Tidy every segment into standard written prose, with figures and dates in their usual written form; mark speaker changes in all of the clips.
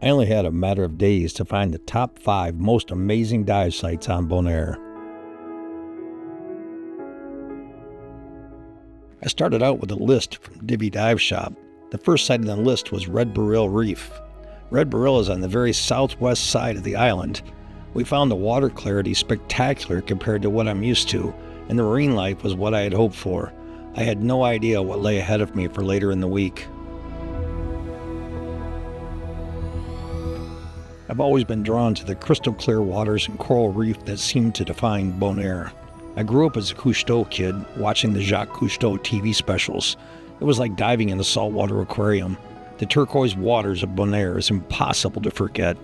Speaker 1: I only had a matter of days to find the top 5 most amazing dive sites on Bonaire. I started out with a list from Divi Dive Shop. The first site on the list was Beryl Reef. Beryl is on the very southwest side of the island. We found the water clarity spectacular compared to what I'm used to, and the marine life was what I had hoped for. I had no idea what lay ahead of me for later in the week. I've always been drawn to the crystal clear waters and coral reef that seem to define Bonaire. I grew up as a Cousteau kid, watching the Jacques Cousteau TV specials. It was like diving in a saltwater aquarium. The turquoise waters of Bonaire is impossible to forget.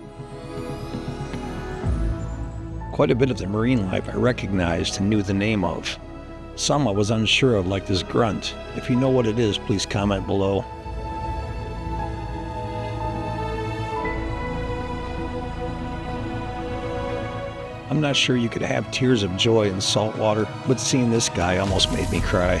Speaker 1: Quite a bit of the marine life I recognized and knew the name of. Some I was unsure of, like this grunt. If you know what it is, please comment below. I'm not sure you could have tears of joy in salt water, but seeing this guy almost made me cry.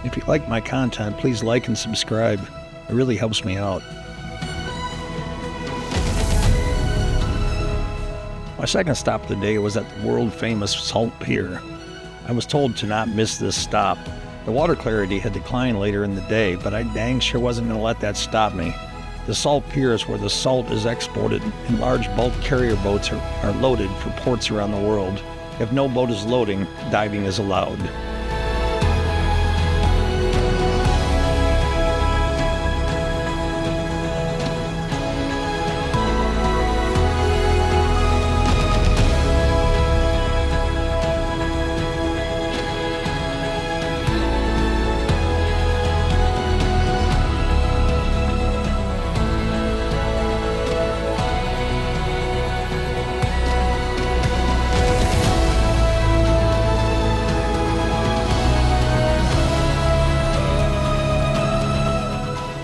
Speaker 1: If you like my content, please like and subscribe. It really helps me out. My second stop of the day was at the world-famous Salt Pier. I was told to not miss this stop. The water clarity had declined later in the day, but I dang sure wasn't going to let that stop me. The Salt Pier is where the salt is exported, and large bulk carrier boats are loaded for ports around the world. If no boat is loading, diving is allowed.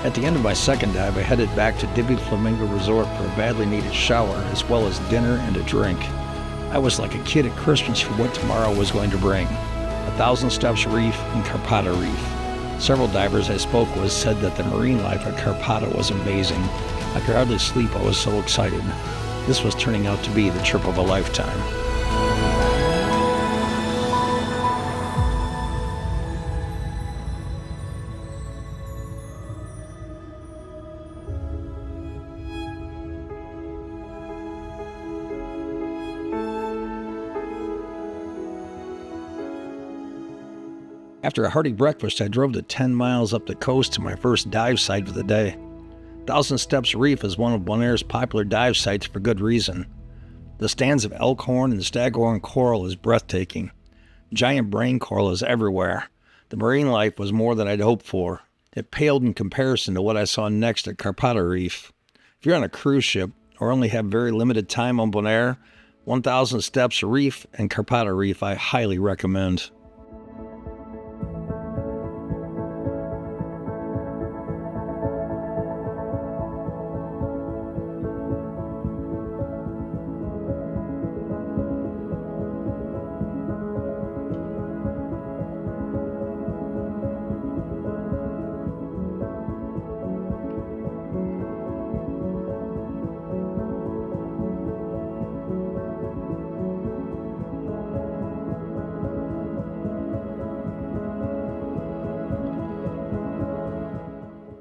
Speaker 1: At the end of my second dive, I headed back to Divi Flamingo Resort for a badly needed shower, as well as dinner and a drink. I was like a kid at Christmas for what tomorrow was going to bring. 1,000 Steps Reef and Karpata Reef. Several divers I spoke with said that the marine life at Karpata was amazing. I could hardly sleep, I was so excited. This was turning out to be the trip of a lifetime. After a hearty breakfast, I drove the 10 miles up the coast to my first dive site of the day. 1,000 Steps Reef is one of Bonaire's popular dive sites for good reason. The stands of elkhorn and staghorn coral is breathtaking. Giant brain coral is everywhere. The marine life was more than I'd hoped for. It paled in comparison to what I saw next at Karpata Reef. If you're on a cruise ship or only have very limited time on Bonaire, 1,000 Steps Reef and Karpata Reef I highly recommend.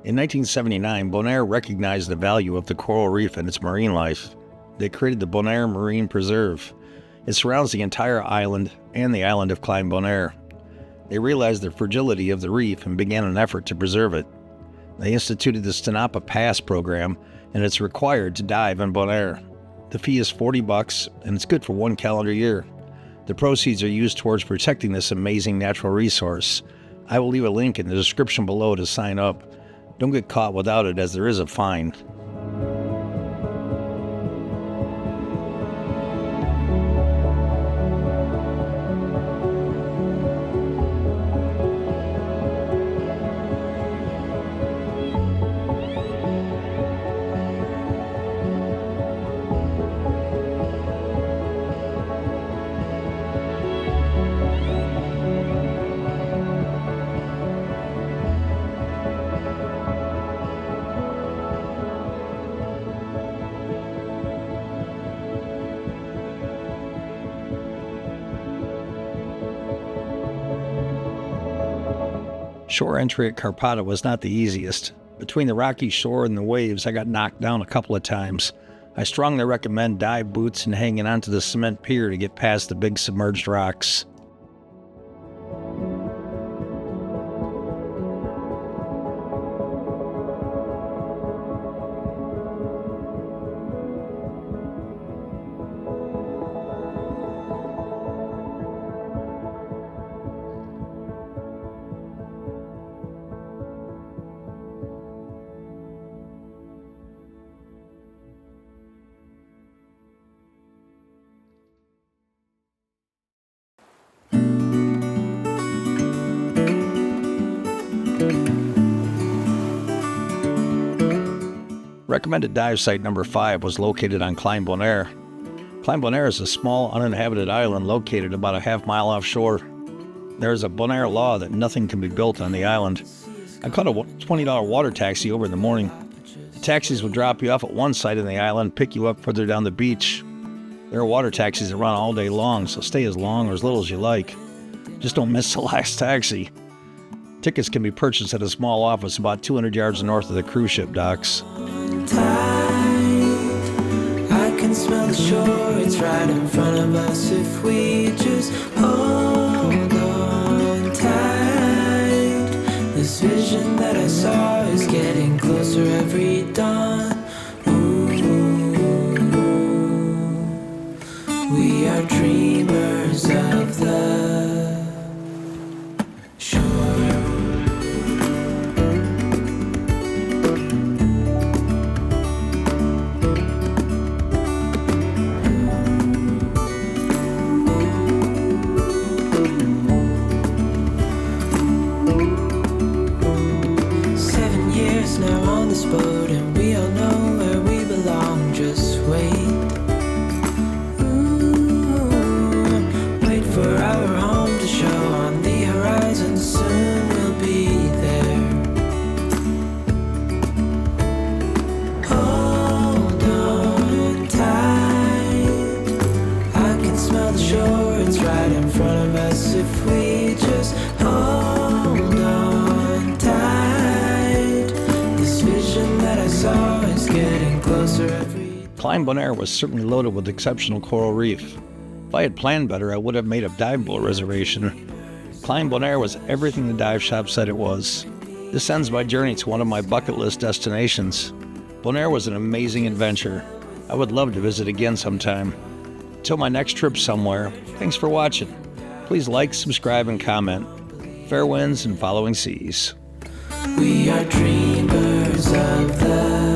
Speaker 1: In 1979, Bonaire recognized the value of the coral reef and its marine life. They created the Bonaire Marine Preserve. It surrounds the entire island and the island of Klein Bonaire. They realized the fragility of the reef and began an effort to preserve it. They instituted the Stanapa Pass program, and it's required to dive in Bonaire. The fee is $40, and it's good for 1 calendar year. The proceeds are used towards protecting this amazing natural resource. I will leave a link in the description below to sign up. Don't get caught without it, as there is a fine. Shore entry at Karpata was not the easiest. Between the rocky shore and the waves, I got knocked down a couple of times. I strongly recommend dive boots and hanging onto the cement pier to get past the big submerged rocks. Recommended dive site number 5 was located on Klein Bonaire. Klein Bonaire is a small, uninhabited island located about a half-mile offshore. There is a Bonaire law that nothing can be built on the island. I caught a $20 water taxi over in the morning. The taxis will drop you off at one side of the island, pick you up further down the beach. There are water taxis that run all day long, so stay as long or as little as you like. Just don't miss the last taxi. Tickets can be purchased at a small office about 200 yards north of the cruise ship docks.
Speaker 2: I can smell the shore, it's right in front of us if we just hold on tight. This vision that I saw is getting closer every dawn. Ooh, we are dreamers of the shore. 7 years now on this boat, and we all know where we belong. Just wait. Wait for our home to show on the horizon. Soon we'll be there. Hold on tight. I can smell the shore, it's right in front of us if we just hold on tight. This vision that I saw is getting closer every.
Speaker 1: Klein Bonaire was certainly loaded with exceptional coral reef. If I had planned better, I would have made a dive boat reservation. Klein Bonaire was everything the dive shop said it was. This ends my journey to one of my bucket list destinations. Bonaire was an amazing adventure. I would love to visit again sometime. Until my next trip somewhere, thanks for watching. Please like, subscribe, and comment. Fair winds and following seas.
Speaker 2: We are dreamers of the